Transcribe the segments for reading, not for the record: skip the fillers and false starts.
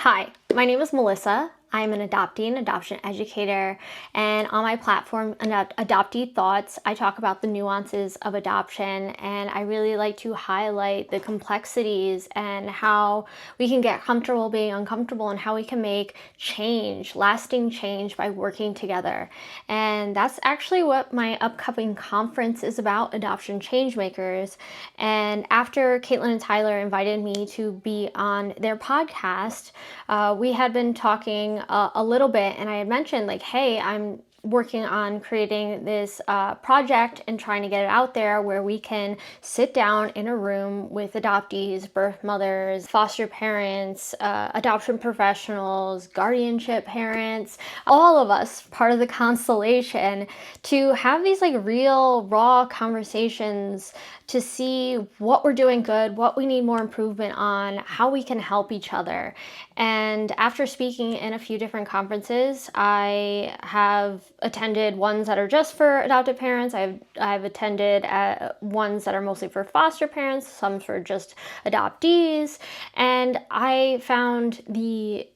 Hi, my name is Melissa. I'm an adoptee and adoption educator, and on my platform, Adoptee Thoughts, I talk about the nuances of adoption, and I really like to highlight the complexities and how we can get comfortable being uncomfortable and how we can make change, lasting change by working together. And that's actually what my upcoming conference is about, Adoption Changemakers. And after Catelynn and Tyler invited me to be on their podcast, we had been talking a little bit, and I had mentioned, like, hey, I'm working on creating this project and trying to get it out there where we can sit down in a room with adoptees, birth mothers, foster parents, adoption professionals, guardianship parents, all of us part of the constellation, to have these like real raw conversations to see what we're doing good, what we need more improvement on, how we can help each other. And after speaking in a few different conferences, I have attended ones that are just for adoptive parents. I've attended ones that are mostly for foster parents, some for just adoptees, and I found the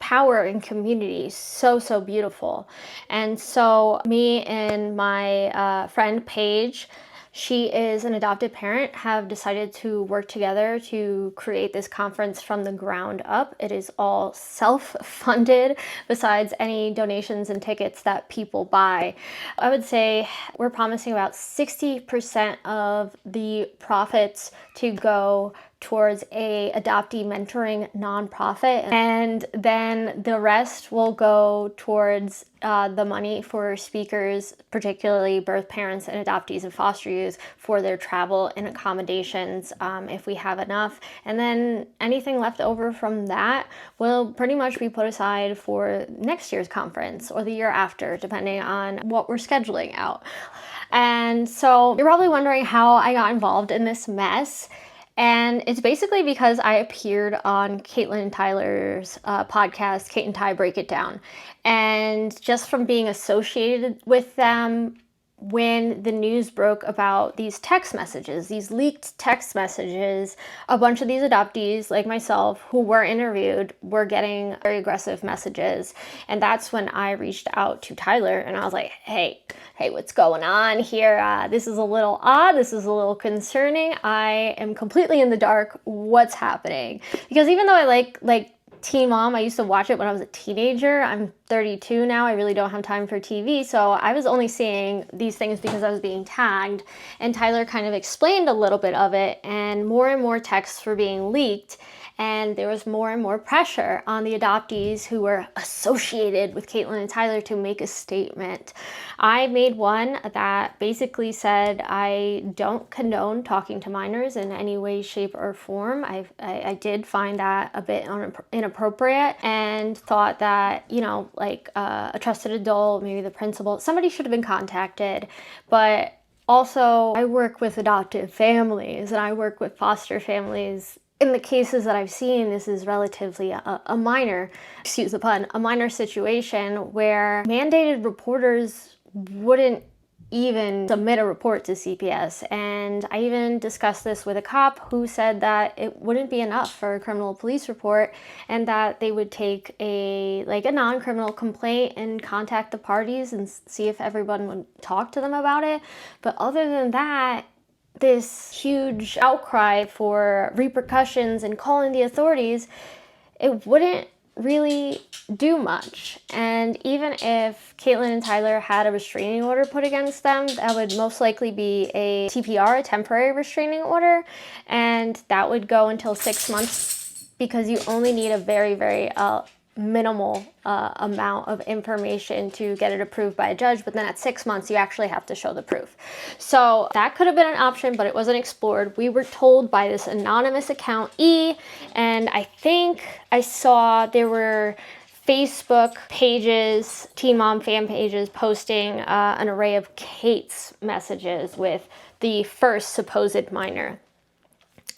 power in community so beautiful. And so me and my friend Paige, she is an adopted parent, have decided to work together to create this conference from the ground up. It is all self-funded besides any donations and tickets that people buy. I would say we're promising about 60% of the profits to go towards a adoptee mentoring nonprofit, and then the rest will go towards the money for speakers, particularly birth parents and adoptees and foster youth, for their travel and accommodations, if we have enough. And then anything left over from that will pretty much be put aside for next year's conference or the year after, depending on what we're scheduling out. And so you're probably wondering how I got involved in this mess. And it's basically because I appeared on Catelynn and Tyler's podcast, Kate and Ty Break It Down. And just from being associated with them, when the news broke about these text messages, these leaked text messages, a bunch of these adoptees, like myself, who were interviewed, were getting very aggressive messages. And that's when I reached out to Tyler and I was like, hey, what's going on here? This is a little odd. This is a little concerning. I am completely in the dark. What's happening? Because even though I like Teen Mom, I used to watch it when I was a teenager. I'm 32 now. I really don't have time for TV. So I was only seeing these things because I was being tagged. And Tyler kind of explained a little bit of it, and more texts were being leaked. And there was more and more pressure on the adoptees who were associated with Catelynn and Tyler to make a statement. I made one that basically said, I don't condone talking to minors in any way, shape, or form. I did find that a bit inappropriate, and thought that, a trusted adult, maybe the principal, somebody should have been contacted. But also, I work with adoptive families and I work with foster families. In the cases that I've seen, this is relatively a minor, excuse the pun, a minor situation where mandated reporters wouldn't even submit a report to CPS. And I even discussed this with a cop who said that it wouldn't be enough for a criminal police report, and that they would take a non-criminal complaint and contact the parties and see if everyone would talk to them about it. But other than that, this huge outcry for repercussions and calling the authorities, it wouldn't really do much. And even if Catelynn and Tyler had a restraining order put against them, that would most likely be a TPR, a temporary restraining order, and that would go until 6 months, because you only need a very minimal amount of information to get it approved by a judge, but then at 6 months you actually have to show the proof. So that could have been an option, but it wasn't explored. We were told by this anonymous account E, and I think I saw there were Facebook pages, Teen Mom fan pages, posting an array of Kate's messages with the first supposed minor.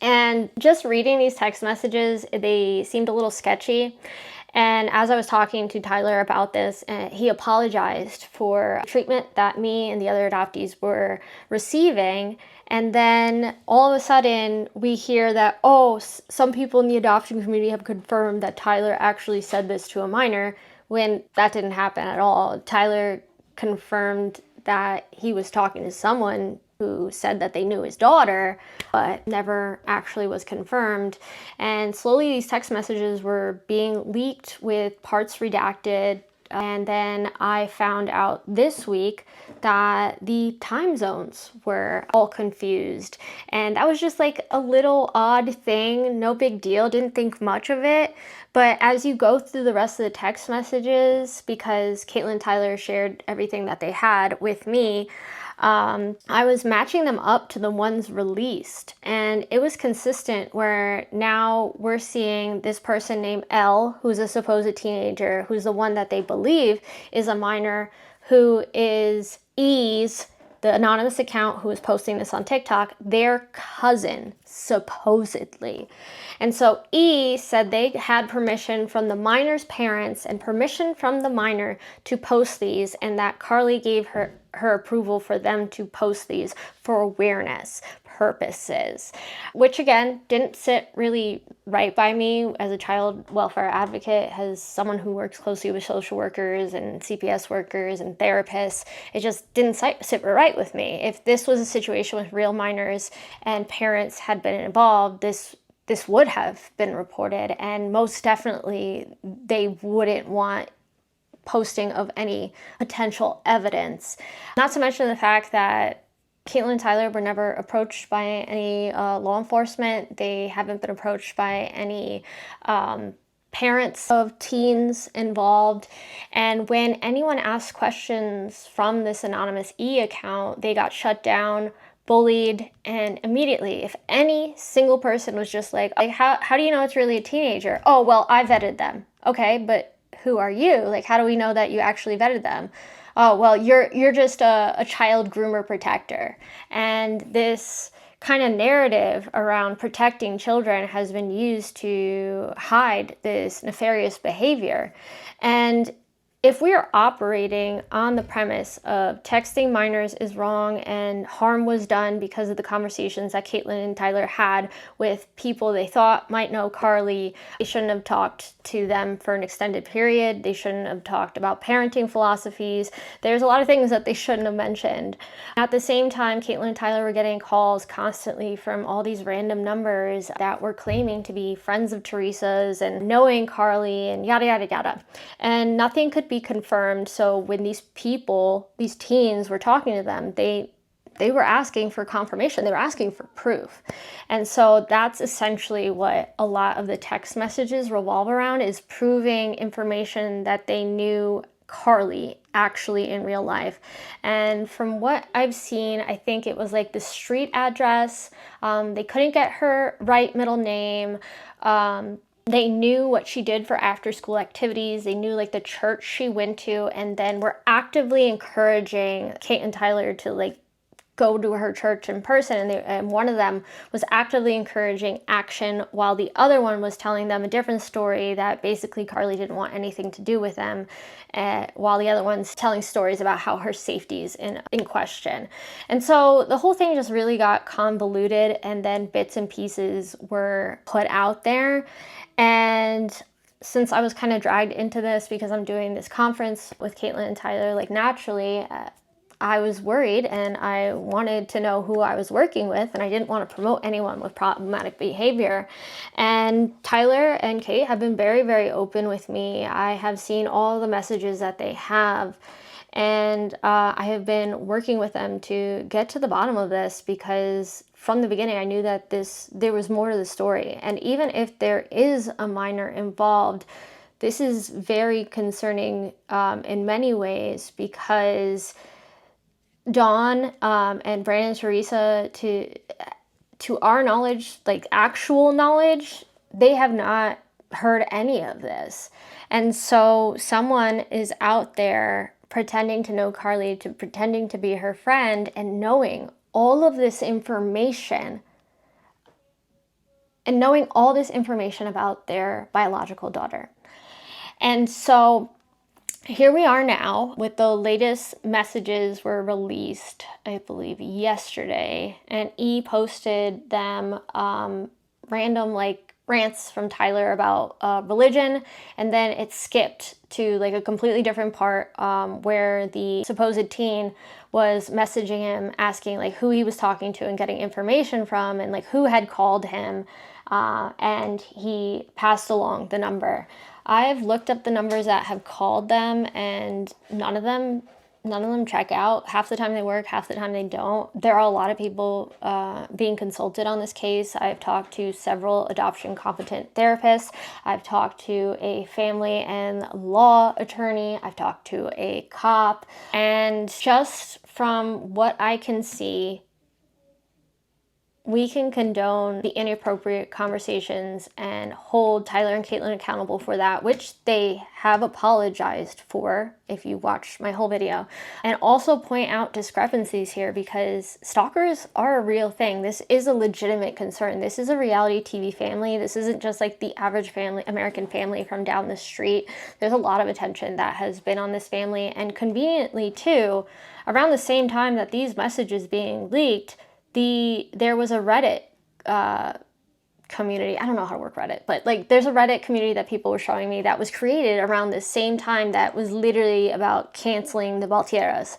And just reading these text messages, they seemed a little sketchy. And as I was talking to Tyler about this, he apologized for treatment that me and the other adoptees were receiving. And then all of a sudden we hear that, oh, some people in the adoption community have confirmed that Tyler actually said this to a minor, when that didn't happen at all. Tyler confirmed that he was talking to someone who said that they knew his daughter, but never actually was confirmed. And slowly these text messages were being leaked with parts redacted. And then I found out this week that the time zones were all confused. And that was just like a little odd thing, no big deal, didn't think much of it. But as you go through the rest of the text messages, because Catelynn and Tyler shared everything that they had with me, I was matching them up to the ones released, and it was consistent where now we're seeing this person named L, who's a supposed teenager, who's the one that they believe is a minor, who is E's, the anonymous account who was posting this on TikTok, their cousin, supposedly. And so E said they had permission from the minor's parents and permission from the minor to post these, and that Carly gave her approval for them to post these for awareness purposes, which again didn't sit really right by me as a child welfare advocate, as someone who works closely with social workers and CPS workers and therapists. It just didn't sit right with me. If this was a situation with real minors and parents had been involved, this would have been reported, and most definitely they wouldn't want posting of any potential evidence. Not to mention the fact that Catelynn and Tyler were never approached by any law enforcement. They haven't been approached by any parents of teens involved. And when anyone asked questions from this anonymous E account, they got shut down, bullied, and immediately, if any single person was just like, how do you know it's really a teenager? Oh, well, I vetted them. Okay, but who are you? Like, how do we know that you actually vetted them? Oh, well, you're just a child groomer protector. And this kind of narrative around protecting children has been used to hide this nefarious behavior. And if we are operating on the premise of texting minors is wrong and harm was done because of the conversations that Catelynn and Tyler had with people they thought might know Carly, they shouldn't have talked to them for an extended period. They shouldn't have talked about parenting philosophies. There's a lot of things that they shouldn't have mentioned. At the same time, Catelynn and Tyler were getting calls constantly from all these random numbers that were claiming to be friends of Teresa's and knowing Carly and yada, yada, yada. And nothing could be confirmed. So when these teens were talking to them, they were asking for confirmation. They were asking for proof. And so that's essentially what a lot of the text messages revolve around, is proving information that they knew Carly actually in real life. And from what I've seen, I think it was like the street address. They couldn't get her right middle name. They knew what she did for after school activities. They knew like the church she went to, and then were actively encouraging Kate and Tyler to like go to her church in person. And one of them was actively encouraging action, while the other one was telling them a different story that basically Carly didn't want anything to do with them, while the other one's telling stories about how her safety is in question. And so the whole thing just really got convoluted, and then bits and pieces were put out there. And since I was kind of dragged into this because I'm doing this conference with Catelynn and Tyler, like naturally, I was worried and I wanted to know who I was working with, and I didn't want to promote anyone with problematic behavior. And Tyler and Kate have been very, very open with me. I have seen all the messages that they have, and I have been working with them to get to the bottom of this, because from the beginning I knew that there was more to the story. And even if there is a minor involved, this is very concerning in many ways, because Dawn and Brandon and Teresa, to our knowledge, like actual knowledge, they have not heard any of this. And so someone is out there pretending to know Carly, pretending to be her friend, and knowing all of this information, about their biological daughter. And so here we are now with the latest messages were released, I believe, yesterday. And E posted them random like rants from Tyler about religion, and then it skipped to like a completely different part where the supposed teen was messaging him asking like who he was talking to and getting information from and like who had called him, and he passed along the number. I've looked up the numbers that have called them, and none of them check out. Half the time they work, half the time they don't. There are a lot of people being consulted on this case. I've talked to several adoption competent therapists. I've talked to a family and law attorney. I've talked to a cop. And just from what I can see, we can condone the inappropriate conversations and hold Tyler and Catelynn accountable for that, which they have apologized for if you watched my whole video, and also point out discrepancies here because stalkers are a real thing. This is a legitimate concern. This is a reality TV family. This isn't just like the average family, American family from down the street. There's a lot of attention that has been on this family, and conveniently too, around the same time that these messages being leaked, there was a Reddit community. I don't know how to work Reddit, but like there's a Reddit community that people were showing me that was created around the same time that was literally about canceling the Baltieras.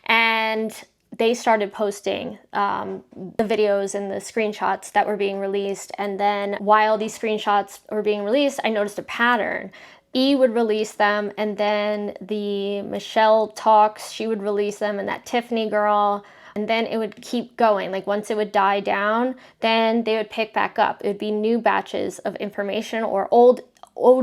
And they started posting the videos and the screenshots that were being released. And then while these screenshots were being released, I noticed a pattern. E would release them, and then the Michelle talks, she would release them, and that Tiffany girl, and then it would keep going. Like once it would die down, then they would pick back up. It would be new batches of information or old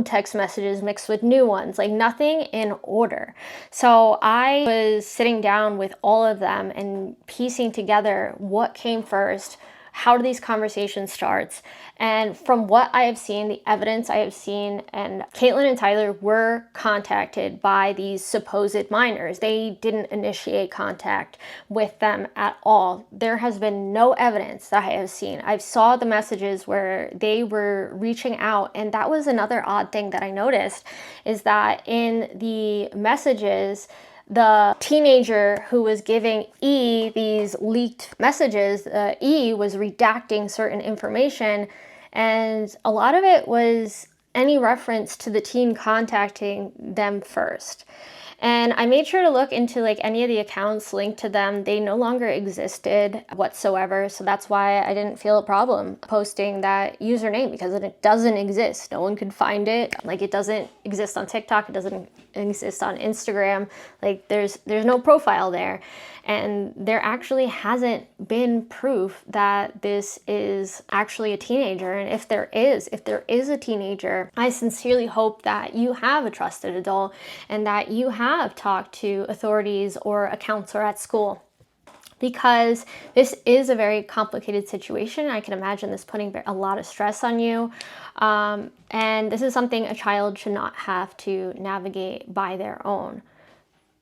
text messages mixed with new ones, like nothing in order. So I was sitting down with all of them and piecing together what came first, how do these conversations start? And from what I have seen, the evidence I have seen, and Catelynn and Tyler were contacted by these supposed minors. They didn't initiate contact with them at all. There has been no evidence that I have seen. I saw the messages where they were reaching out, and that was another odd thing that I noticed, is that in the messages, the teenager who was giving E these leaked messages, E was redacting certain information, and a lot of it was any reference to the teen contacting them first. And I made sure to look into like any of the accounts linked to them. They no longer existed whatsoever. So that's why I didn't feel a problem posting that username, because it doesn't exist. No one could find it. Like it doesn't exist on TikTok. It doesn't exist on Instagram. Like there's no profile there. And there actually hasn't been proof that this is actually a teenager. And if there is a teenager, I sincerely hope that you have a trusted adult and that you have talked to authorities or a counselor at school, because this is a very complicated situation. I can imagine this putting a lot of stress on you. And this is something a child should not have to navigate by their own.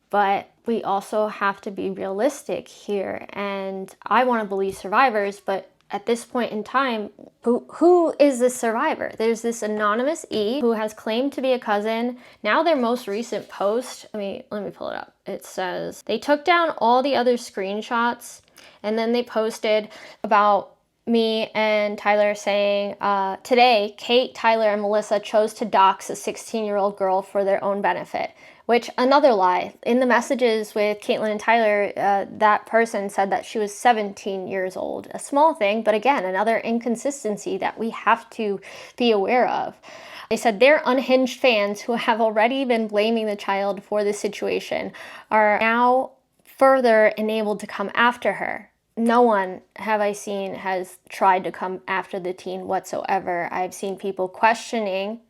But we also have to be realistic here. And I want to believe survivors, but at this point in time, who is this survivor? There's this anonymous E who has claimed to be a cousin. Now their most recent post, let me pull it up. It says they took down all the other screenshots, and then they posted about me and Tyler saying, today, Kate, Tyler, and Melissa chose to dox a 16-year-old girl for their own benefit. Which, another lie. In the messages with Catelynn and Tyler, that person said that she was 17 years old. A small thing, but again, another inconsistency that we have to be aware of. They said their unhinged fans, who have already been blaming the child for this situation, are now further enabled to come after her. No one, have I seen, has tried to come after the teen whatsoever. I've seen people questioning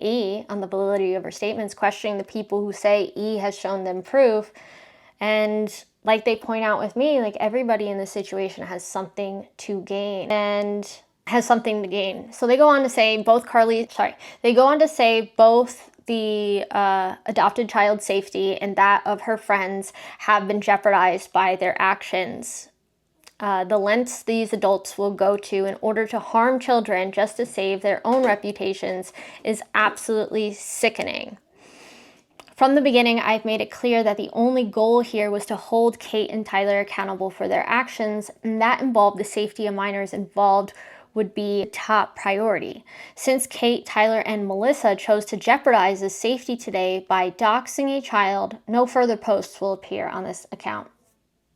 E on the validity of her statements, questioning the people who say E has shown them proof. And like they point out with me, like everybody in this situation has something to gain So they go on to say both the adopted child's safety and that of her friends have been jeopardized by their actions. The lengths these adults will go to in order to harm children just to save their own reputations is absolutely sickening. From the beginning, I've made it clear that the only goal here was to hold Kate and Tyler accountable for their actions, and that involved the safety of minors involved would be top priority. Since Kate, Tyler, and Melissa chose to jeopardize the safety today by doxing a child, no further posts will appear on this account.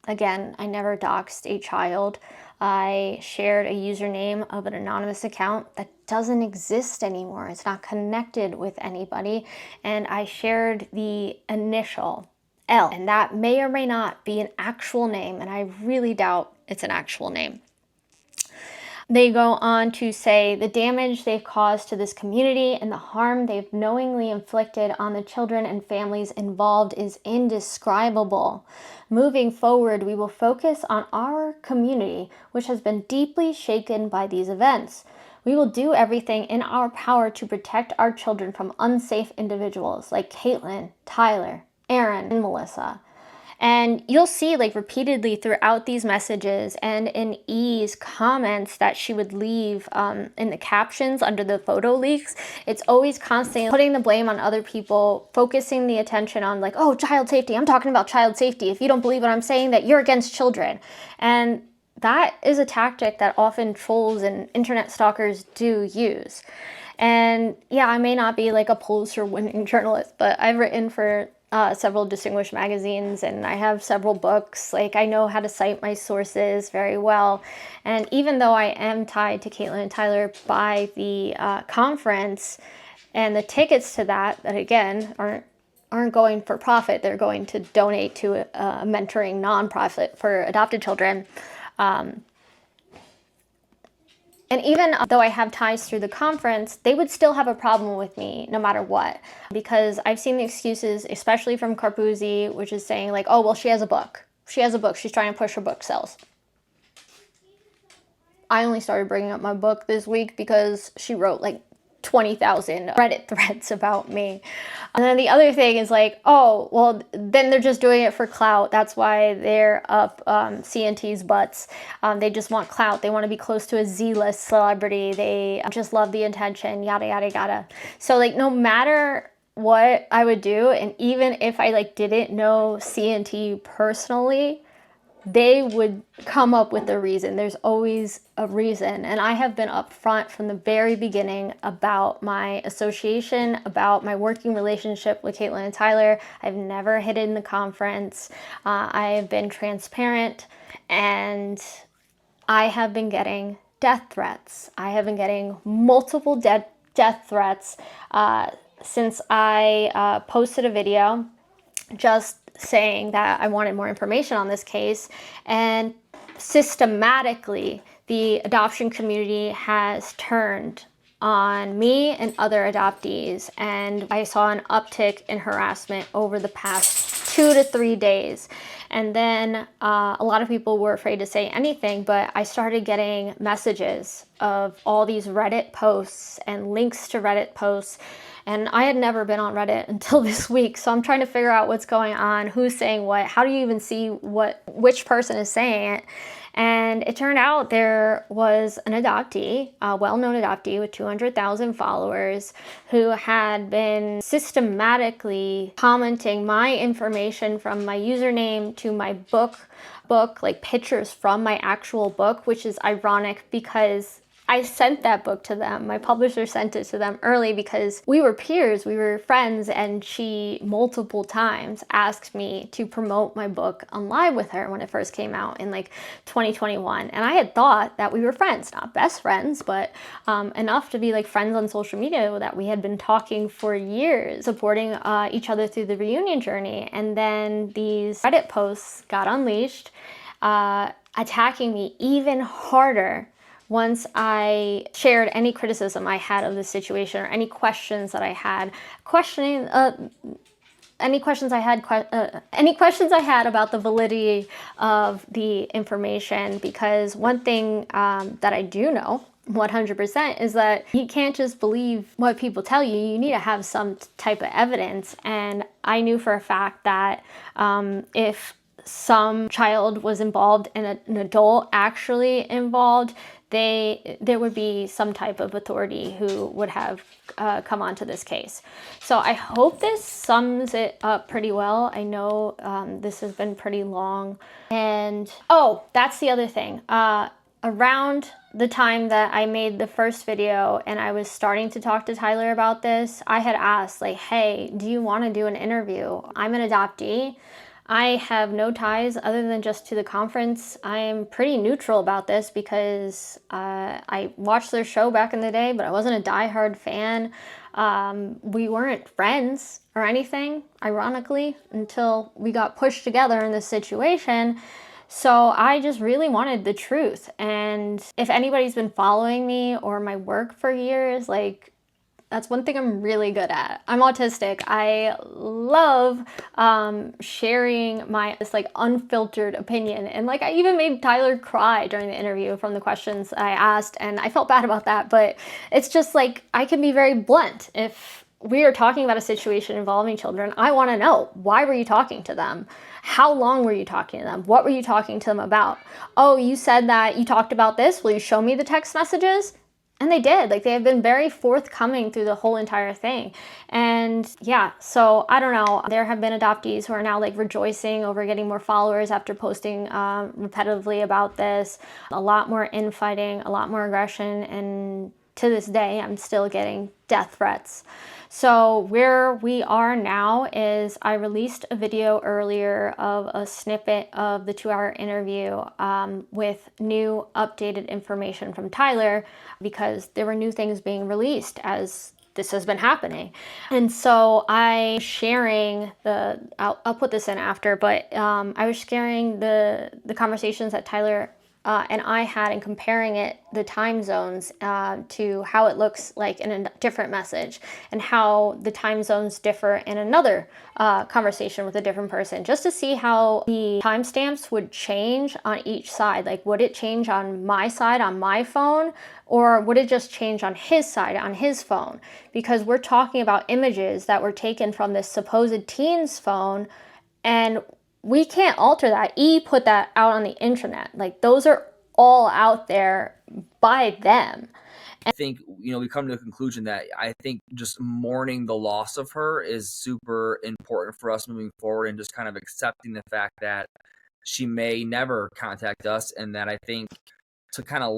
Again, I never doxed a child. I shared a username of an anonymous account that doesn't exist anymore. It's not connected with anybody. And I shared the initial L, and that may or may not be an actual name, and I really doubt it's an actual name. They go on to say the damage they've caused to this community and the harm they've knowingly inflicted on the children and families involved is indescribable. Moving forward, we will focus on our community, which has been deeply shaken by these events. We will do everything in our power to protect our children from unsafe individuals like Catelynn, Tyler, Aaron, and Melissa. And you'll see like repeatedly throughout these messages and in E's comments that she would leave in the captions under the photo leaks, it's always constantly putting the blame on other people, focusing the attention on like, oh, child safety. I'm talking about child safety. If you don't believe what I'm saying, that you're against children. And that is a tactic that often trolls and internet stalkers do use. And yeah, I may not be like a Pulitzer winning journalist, but I've written for several distinguished magazines, and I have several books. Like, I know how to cite my sources very well. And even though I am tied to Catelynn and Tyler by the conference and the tickets to that again aren't going for profit, they're going to donate to a mentoring nonprofit for adopted children. And even though I have ties through the conference, they would still have a problem with me no matter what. Because I've seen the excuses, especially from Carpuzzi, which is saying like, oh, well, she has a book. She has a book. She's trying to push her book sales. I only started bringing up my book this week because she wrote like 20,000 Reddit threads about me. And then the other thing is like, oh, well, then they're just doing it for clout. That's why they're up CNT's butts. They just want clout. They want to be close to a Z-list celebrity. They just love the attention, yada, yada, yada. So like, no matter what I would do, and even if I like didn't know CNT personally, they would come up with a reason. There's always a reason. And I have been upfront from the very beginning about my association, about my working relationship with Catelynn and Tyler. I've never hidden the conference. I have been transparent, and I have been getting death threats. I have been getting multiple death threats since I posted a video just saying that I wanted more information on this case. And systematically, the adoption community has turned on me and other adoptees. And I saw an uptick in harassment over the past 2 to 3 days. And then a lot of people were afraid to say anything, but I started getting messages of all these Reddit posts and links to Reddit posts. And I had never been on Reddit until this week, so I'm trying to figure out what's going on, who's saying what, how do you even see which person is saying it? And it turned out there was an adoptee, a well-known adoptee with 200,000 followers, who had been systematically commenting my information from my username to my book, like pictures from my actual book, which is ironic because I sent that book to them. My publisher sent it to them early because we were peers, we were friends, and she multiple times asked me to promote my book on live with her when it first came out in like 2021. And I had thought that we were friends, not best friends, but enough to be like friends on social media, that we had been talking for years, supporting each other through the reunion journey. And then these Reddit posts got unleashed, attacking me even harder once I shared any criticism I had of the situation or any questions that I had, any questions I had about the validity of the information. Because one thing that I do know 100% is that you can't just believe what people tell you. You need to have some type of evidence. And I knew for a fact that if some child was involved and an adult actually involved, there would be some type of authority who would have come onto this case. So I hope this sums it up pretty well. I know this has been pretty long. And oh, that's the other thing. Around the time that I made the first video and I was starting to talk to Tyler about this, I had asked, like, hey, do you want to do an interview? I'm an adoptee. I have no ties other than just to the conference. I'm pretty neutral about this because I watched their show back in the day, but I wasn't a diehard fan. We weren't friends or anything, ironically, until we got pushed together in this situation. So I just really wanted the truth. And if anybody's been following me or my work for years, like, that's one thing I'm really good at. I'm autistic. I love sharing this like unfiltered opinion. And like I even made Tyler cry during the interview from the questions I asked, and I felt bad about that, but it's just like I can be very blunt. If we are talking about a situation involving children, I want to know, why were you talking to them? How long were you talking to them? What were you talking to them about? Oh, you said that you talked about this. Will you show me the text messages? And they did. Like, they have been very forthcoming through the whole entire thing. And yeah, so I don't know. There have been adoptees who are now like rejoicing over getting more followers after posting repetitively about this. A lot more infighting, a lot more aggression, and to this day, I'm still getting death threats. So where we are now is I released a video earlier of a snippet of the 2-hour interview with new updated information from Tyler, because there were new things being released as this has been happening. And so I sharing I'll put this in after, but I was sharing the conversations that Tyler and I had, and comparing the time zones to how it looks like in a different message, and how the time zones differ in another conversation with a different person, just to see how the timestamps would change on each side. Like, would it change on my side on my phone, or would it just change on his side on his phone? Because we're talking about images that were taken from this supposed teen's phone, and we can't alter that. E put that out on the internet. Like, those are all out there by them. I think, we come to a conclusion that I think just mourning the loss of her is super important for us moving forward, and just kind of accepting the fact that she may never contact us, and that I think to kind of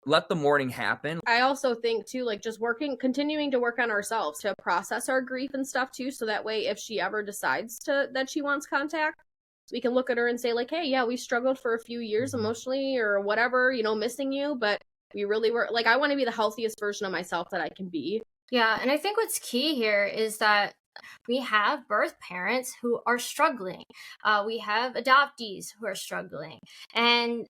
let the mourning happen. I also think too, like, just continuing to work on ourselves to process our grief and stuff too, so that way if she ever decides that she wants contact, we can look at her and say, like, hey, yeah, we struggled for a few years emotionally or whatever, missing you, but we really were, like, I want to be the healthiest version of myself that I can be. Yeah, and I think what's key here is that we have birth parents who are struggling. We have adoptees who are struggling. And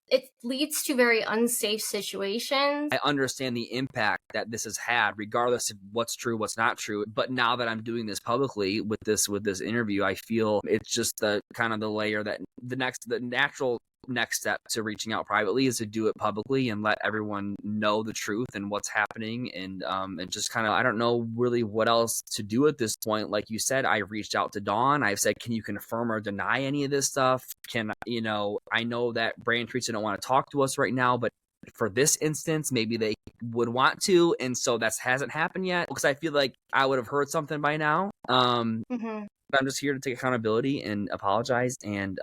it leads to very unsafe situations. I understand the impact that this has had, regardless of what's true, what's not true. But now that I'm doing this publicly with this interview, I feel it's just the kind of the layer that the natural next step to reaching out privately is to do it publicly and let everyone know the truth and what's happening. And just kind of, I don't know really what else to do at this point. Like you said, I reached out to Dawn. I've said, can you confirm or deny any of this stuff? I know that Brand Teresa don't want to talk to us right now, but for this instance, maybe they would want to. And so that hasn't happened yet, because I feel like I would have heard something by now. But I'm just here to take accountability and apologize. And,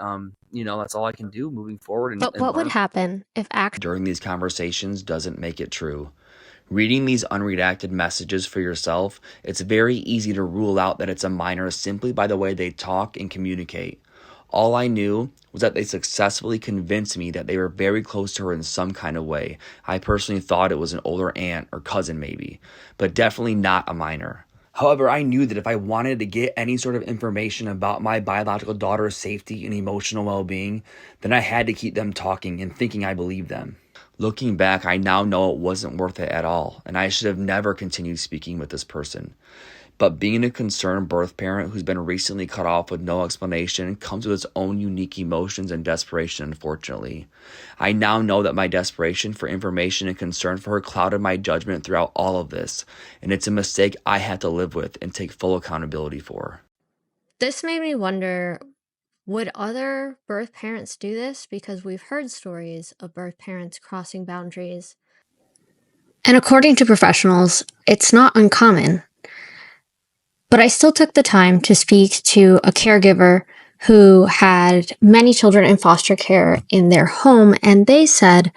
that's all I can do moving forward. But what would happen if during these conversations doesn't make it true? Reading these unredacted messages for yourself, it's very easy to rule out that it's a minor simply by the way they talk and communicate. All I knew was that they successfully convinced me that they were very close to her in some kind of way. I personally thought it was an older aunt or cousin maybe, but definitely not a minor. However, I knew that if I wanted to get any sort of information about my biological daughter's safety and emotional well-being, then I had to keep them talking and thinking I believed them. Looking back, I now know it wasn't worth it at all, and I should have never continued speaking with this person. But being a concerned birth parent who's been recently cut off with no explanation comes with its own unique emotions and desperation, unfortunately. I now know that my desperation for information and concern for her clouded my judgment throughout all of this, and it's a mistake I had to live with and take full accountability for. This made me wonder Would other birth parents do this? Because we've heard stories of birth parents crossing boundaries. And according to professionals, it's not uncommon. But I still took the time to speak to a caregiver who had many children in foster care in their home, and they said,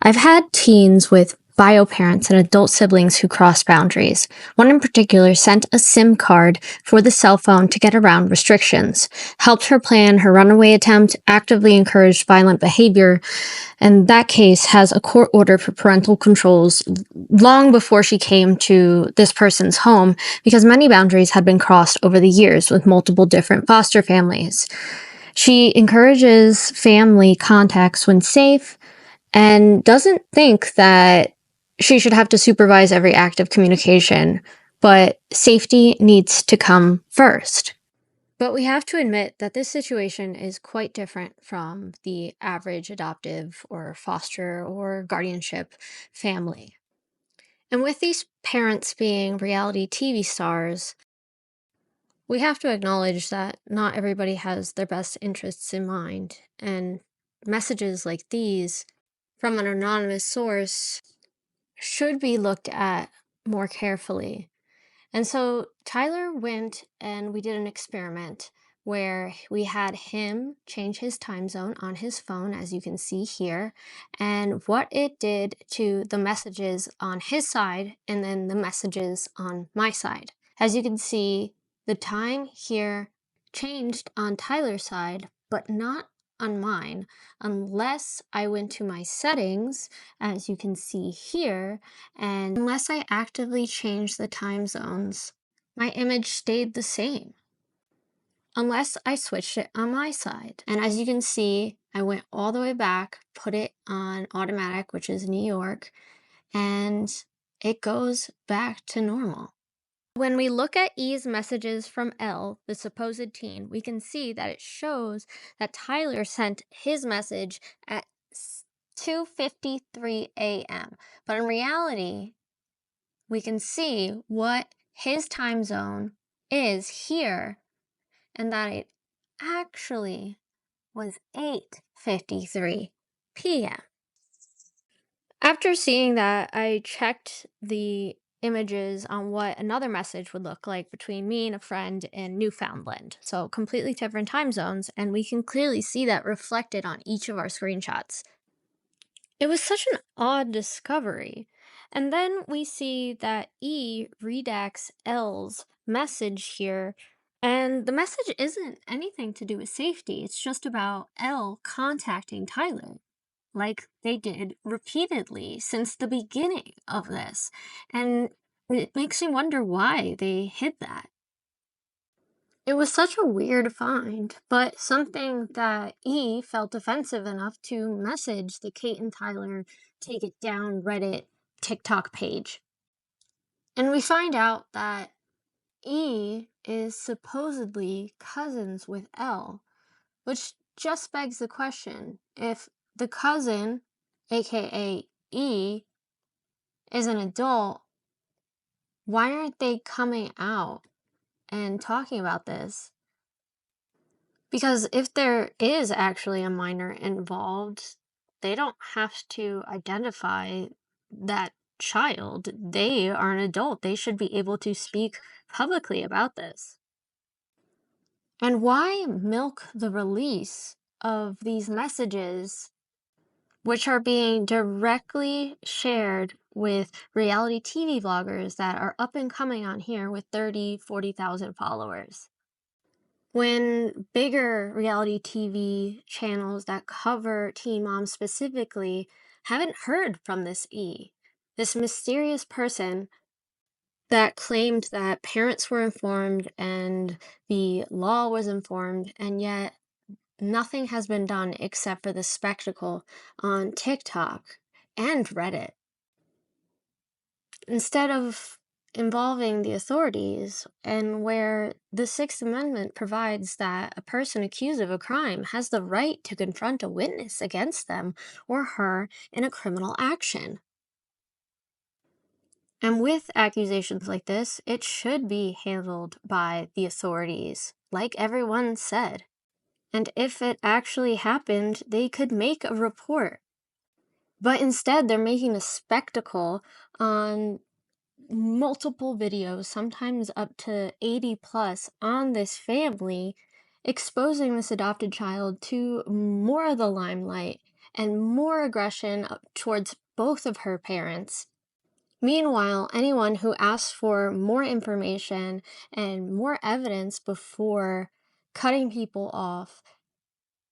I've had teens with bio parents and adult siblings who crossed boundaries. One in particular sent a SIM card for the cell phone to get around restrictions, helped her plan her runaway attempt, actively encouraged violent behavior, and that case has a court order for parental controls long before she came to this person's home because many boundaries had been crossed over the years with multiple different foster families. She encourages family contacts when safe and doesn't think that she should have to supervise every act of communication, but safety needs to come first. But we have to admit that this situation is quite different from the average adoptive or foster or guardianship family. And with these parents being reality TV stars, we have to acknowledge that not everybody has their best interests in mind, and messages like these from an anonymous source should be looked at more carefully. And so Tyler went and we did an experiment where we had him change his time zone on his phone, as you can see here, and what it did to the messages on his side and then the messages on my side. As you can see, the time here changed on Tyler's side, but not on mine, unless I went to my settings, as you can see here, and unless I actively changed the time zones, my image stayed the same. Unless I switched it on my side. And as you can see, I went all the way back, put it on automatic, which is New York, and it goes back to normal. When we look at E's messages from L, the supposed teen, we can see that it shows that Tyler sent his message at 2:53 a.m. But in reality, we can see what his time zone is here, and that it actually was 8:53 p.m. After seeing that, I checked the images on what another message would look like between me and a friend in Newfoundland. So completely different time zones, and we can clearly see that reflected on each of our screenshots. It was such an odd discovery. And then we see that E redacts L's message here, and the message isn't anything to do with safety. It's just about L contacting Tyler, like they did repeatedly since the beginning of this. And it makes me wonder why they hid that. It was such a weird find, but something that E felt offensive enough to message the Kate and Tyler Take It Down Reddit TikTok page. And we find out that E is supposedly cousins with L, which just begs the question, if the cousin, aka E, is an adult, why aren't they coming out and talking about this? Because if there is actually a minor involved, they don't have to identify that child. They are an adult. They should be able to speak publicly about this. And why milk the release of these messages, which are being directly shared with reality TV vloggers that are up and coming on here with 30, 40,000 followers? When bigger reality TV channels that cover teen moms specifically haven't heard from this E, this mysterious person that claimed that parents were informed and the law was informed, and yet nothing has been done except for the spectacle on TikTok and Reddit. Instead of involving the authorities, and where the Sixth Amendment provides that a person accused of a crime has the right to confront a witness against them or her in a criminal action. And with accusations like this, it should be handled by the authorities, like everyone said. And if it actually happened, they could make a report. But instead, they're making a spectacle on multiple videos, sometimes up to 80 plus, on this family, exposing this adopted child to more of the limelight and more aggression towards both of her parents. Meanwhile, anyone who asks for more information and more evidence before cutting people off